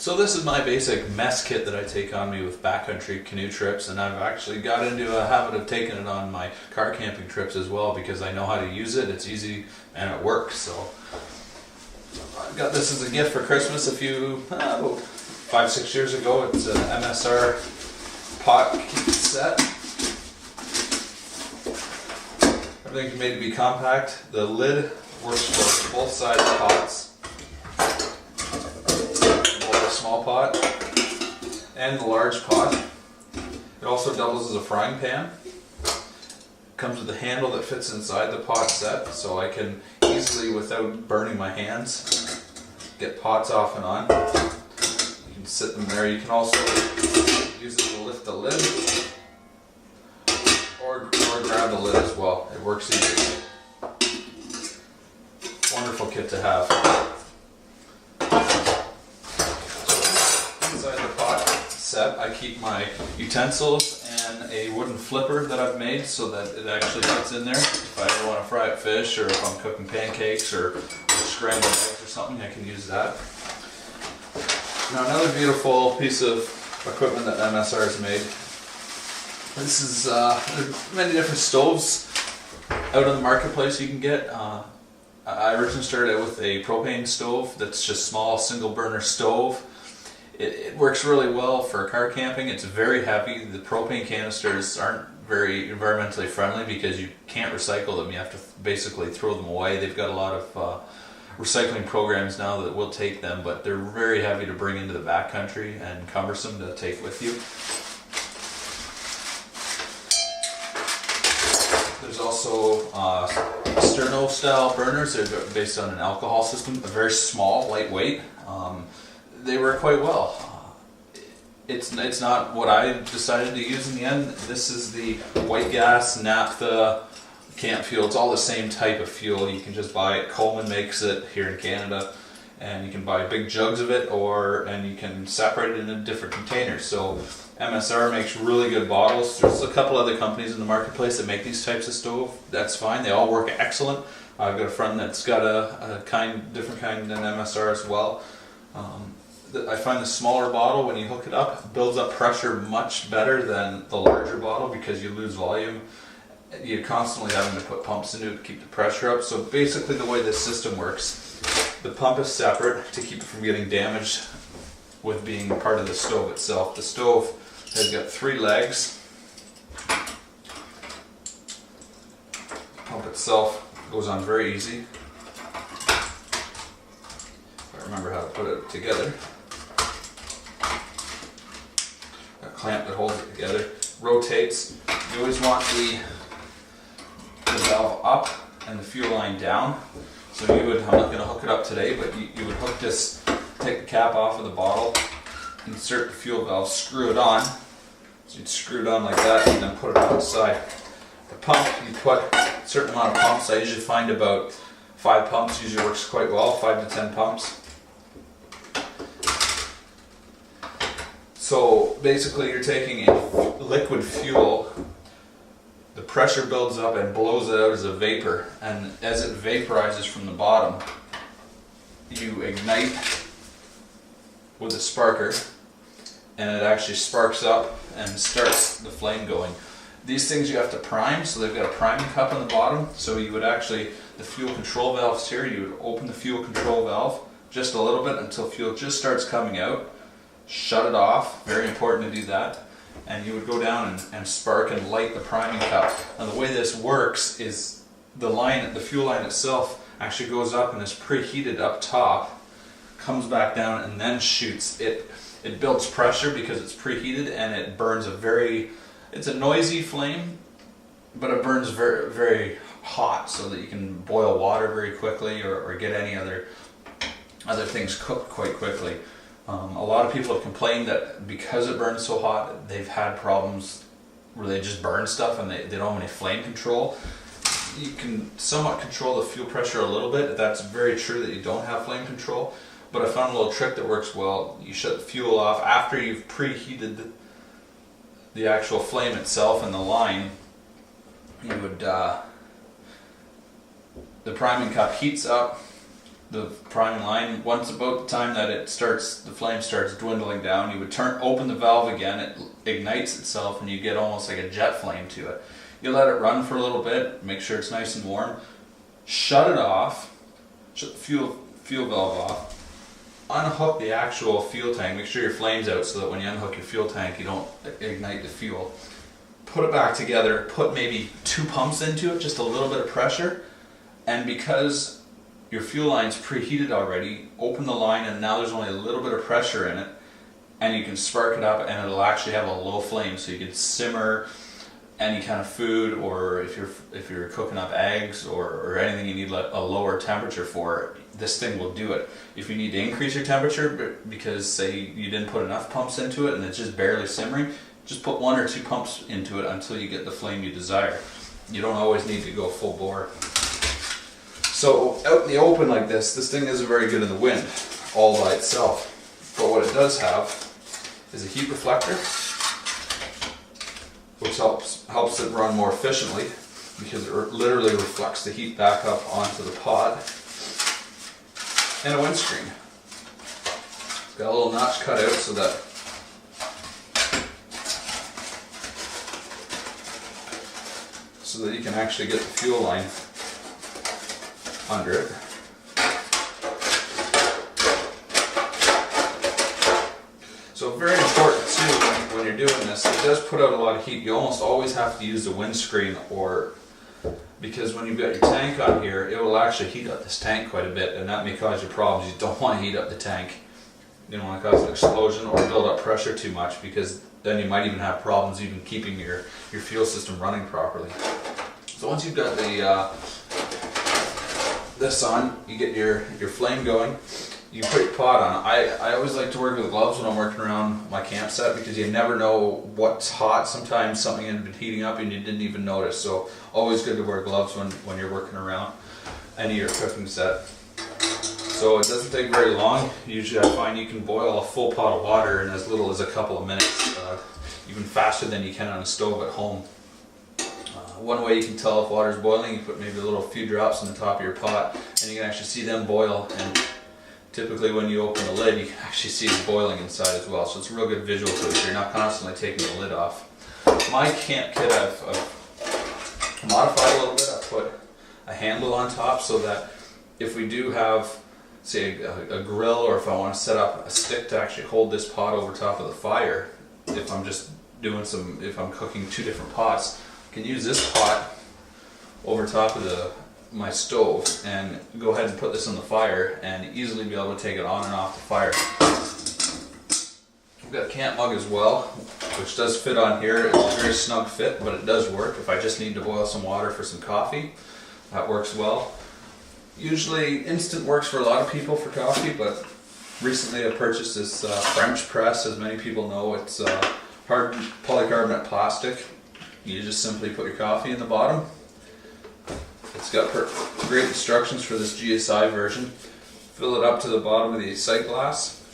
So this is my basic mess kit that I take on me with backcountry canoe trips, and I've actually got into a habit of taking it on my car camping trips as well because I know how to use it, it's easy, and it works. So I got this as a gift for Christmas about 5-6 years ago. It's an MSR pot set. Everything's made to be compact. The lid works for both sides pots. Small pot and the large pot. It also doubles as a frying pan. Comes with a handle that fits inside the pot set, so I can easily, without burning my hands, get pots off and on. You can sit them there. You can also use it to lift the lid or grab the lid as well. It works easy. Wonderful kit to have. I keep my utensils and a wooden flipper that I've made so that it actually fits in there. If I ever want to fry up fish, or if I'm cooking pancakes or scrambled eggs or something, I can use that. Now another beautiful piece of equipment that MSR has made. This is there's many different stoves out in the marketplace you can get. I originally started out with a propane stove that's just small single burner stove. It works really well for car camping. It's very heavy. The propane canisters aren't very environmentally friendly because you can't recycle them. You have to basically throw them away. They've got a lot of recycling programs now that will take them, but they're very heavy to bring into the backcountry and cumbersome to take with you. There's also sterno style burners. They're based on an alcohol system. They're very small, lightweight. They work quite well. It's not what I decided to use in the end. This is the white gas, naphtha, camp fuel. It's all the same type of fuel. You can just buy it. Coleman makes it here in Canada, and you can buy big jugs of it, and you can separate it into different containers. So MSR makes really good bottles. There's a couple other companies in the marketplace that make these types of stove. That's fine. They all work excellent. I've got a friend that's got a different kind than MSR as well. I find the smaller bottle, when you hook it up, builds up pressure much better than the larger bottle because you lose volume. You're constantly having to put pumps into it to keep the pressure up. So basically the way this system works, the pump is separate to keep it from getting damaged with being part of the stove itself. The stove has got 3 legs. The pump itself goes on very easy. If I remember how to put it together. Clamp that holds it together, rotates. You always want the valve up and the fuel line down. So I'm not going to hook it up today, but you would hook this, take the cap off of the bottle, insert the fuel valve, screw it on. So you'd screw it on like that and then put it on the side. The pump, you put a certain amount of pumps. I usually find about 5 pumps usually works quite well, 5 to 10 pumps. So basically you're taking a liquid fuel, the pressure builds up and blows it out as a vapor, and as it vaporizes from the bottom, you ignite with a sparker and it actually sparks up and starts the flame going. These things you have to prime, so they've got a priming cup on the bottom, so you would actually, the fuel control valves here, you would open the fuel control valve just a little bit until fuel just starts coming out. Shut it off, very important to do that, and you would go down and spark and light the priming cup. Now the way this works is the fuel line itself actually goes up and is preheated up top, comes back down and then shoots. It builds pressure because it's preheated, and it burns it's a noisy flame, but it burns very, very hot so that you can boil water very quickly or get any other things cooked quite quickly. A lot of people have complained that because it burns so hot, they've had problems where they just burn stuff and they don't have any flame control. You can somewhat control the fuel pressure a little bit. That's very true that you don't have flame control. But I found a little trick that works well. You shut the fuel off after you've preheated the actual flame itself and the line. You would the priming cup heats up, the priming line, once about the time that the flame starts dwindling down, you would open the valve again, it ignites itself, and you get almost like a jet flame to it. You let it run for a little bit, make sure it's nice and warm, shut it off, shut the fuel valve off, unhook the actual fuel tank, make sure your flame's out so that when you unhook your fuel tank you don't ignite the fuel. Put it back together, put maybe 2 pumps into it, just a little bit of pressure, and because your fuel line's preheated already, open the line and now there's only a little bit of pressure in it, and you can spark it up and it'll actually have a low flame, so you can simmer any kind of food, or if you're cooking up eggs or anything you need a lower temperature for, this thing will do it. If you need to increase your temperature because say you didn't put enough pumps into it and it's just barely simmering, just put 1 or 2 pumps into it until you get the flame you desire. You don't always need to go full bore. So out in the open like this thing isn't very good in the wind all by itself. But what it does have is a heat reflector, which helps it run more efficiently because it literally reflects the heat back up onto the pod, and a windscreen. It's got a little notch cut out so that you can actually get the fuel line under it. So very important too when you're doing this, it does put out a lot of heat. You almost always have to use the windscreen, because when you've got your tank on here, it will actually heat up this tank quite a bit, and that may cause you problems. You don't want to heat up the tank. You don't want to cause an explosion or build up pressure too much, because then you might even have problems even keeping your fuel system running properly. So once you've got this on, you get your flame going, you put your pot on. I always like to work with gloves when I'm working around my campsite, because you never know what's hot. Sometimes something had been heating up and you didn't even notice, so always good to wear gloves when you're working around any of your cooking set. So it doesn't take very long. Usually I find you can boil a full pot of water in as little as a couple of minutes, even faster than you can on a stove at home. One way you can tell if water's boiling, you put maybe a few drops on the top of your pot, and you can actually see them boil, and typically when you open the lid you can actually see it boiling inside as well, so it's a real good visual to it, so you're not constantly taking the lid off. My camp kit I've modified a little bit. I put a handle on top so that if we do have, say, a grill, or if I want to set up a stick to actually hold this pot over top of the fire, if I'm just doing if I'm cooking 2 different pots, I can use this pot over top of my stove and go ahead and put this on the fire and easily be able to take it on and off the fire. I've got a camp mug as well, which does fit on here. It's a very snug fit, but it does work. If I just need to boil some water for some coffee, that works well. Usually instant works for a lot of people for coffee, but recently I purchased this French press. As many people know, it's hard polycarbonate plastic. You just simply put your coffee in the bottom. It's got great instructions for this GSI version. Fill it up to the bottom of the sight glass,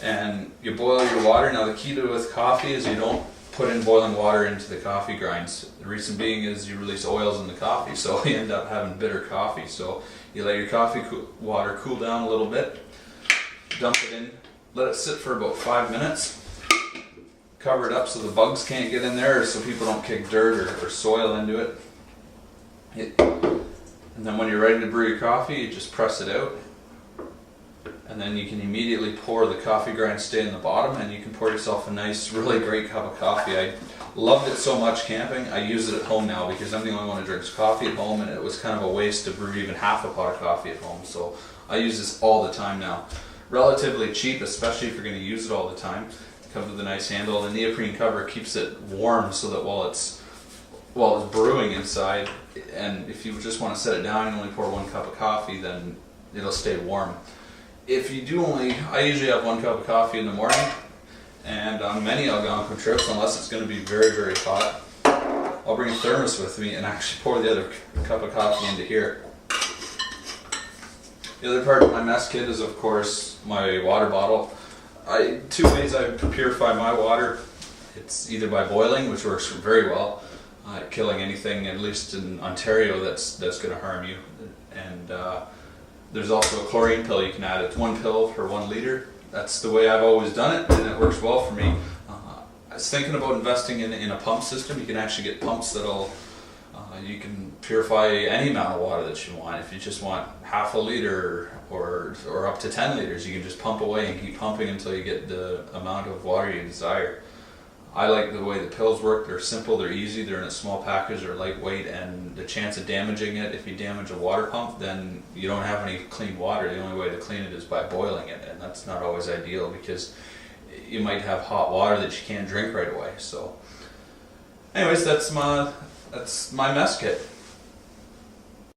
and you boil your water. Now the key to with coffee is you don't put in boiling water into the coffee grinds. The reason being is you release oils in the coffee, so you end up having bitter coffee. So you let your coffee water cool down a little bit, dump it in, let it sit for about 5 minutes. Cover it up so the bugs can't get in there, or so people don't kick dirt or soil into it. And then when you're ready to brew your coffee, you just press it out, and then you can immediately pour the coffee grind, stay in the bottom, and you can pour yourself a nice, really great cup of coffee. I loved it so much camping. I use it at home now because I'm the only one who drinks coffee at home, and it was kind of a waste to brew even half a pot of coffee at home. So I use this all the time now. Relatively cheap, especially if you're going to use it all the time. Comes with a nice handle. The neoprene cover keeps it warm so that while it's brewing inside, and if you just want to set it down and only pour 1 cup of coffee, then it'll stay warm. If you do I usually have 1 cup of coffee in the morning, and on many Algonquin trips, unless it's going to be very, very hot, I'll bring a thermos with me and actually pour the other cup of coffee into here. The other part of my mess kit is, of course, my water bottle. 2 ways I purify my water. It's either by boiling, which works very well, killing anything, at least in Ontario, that's going to harm you. And There's also a chlorine pill you can add. It's 1 pill for 1 liter. That's the way I've always done it, and it works well for me. I was thinking about investing in a pump system. You can actually get pumps that'll you can purify any amount of water that you want. If you just want half a liter or up to 10 liters, you can just pump away and keep pumping until you get the amount of water you desire. I like the way the pills work. They're simple, they're easy, they're in a small package, they're lightweight, and the chance of damaging it, if you damage a water pump, then you don't have any clean water. The only way to clean it is by boiling it, and that's not always ideal because you might have hot water that you can't drink right away. So anyways, that's my mess kit.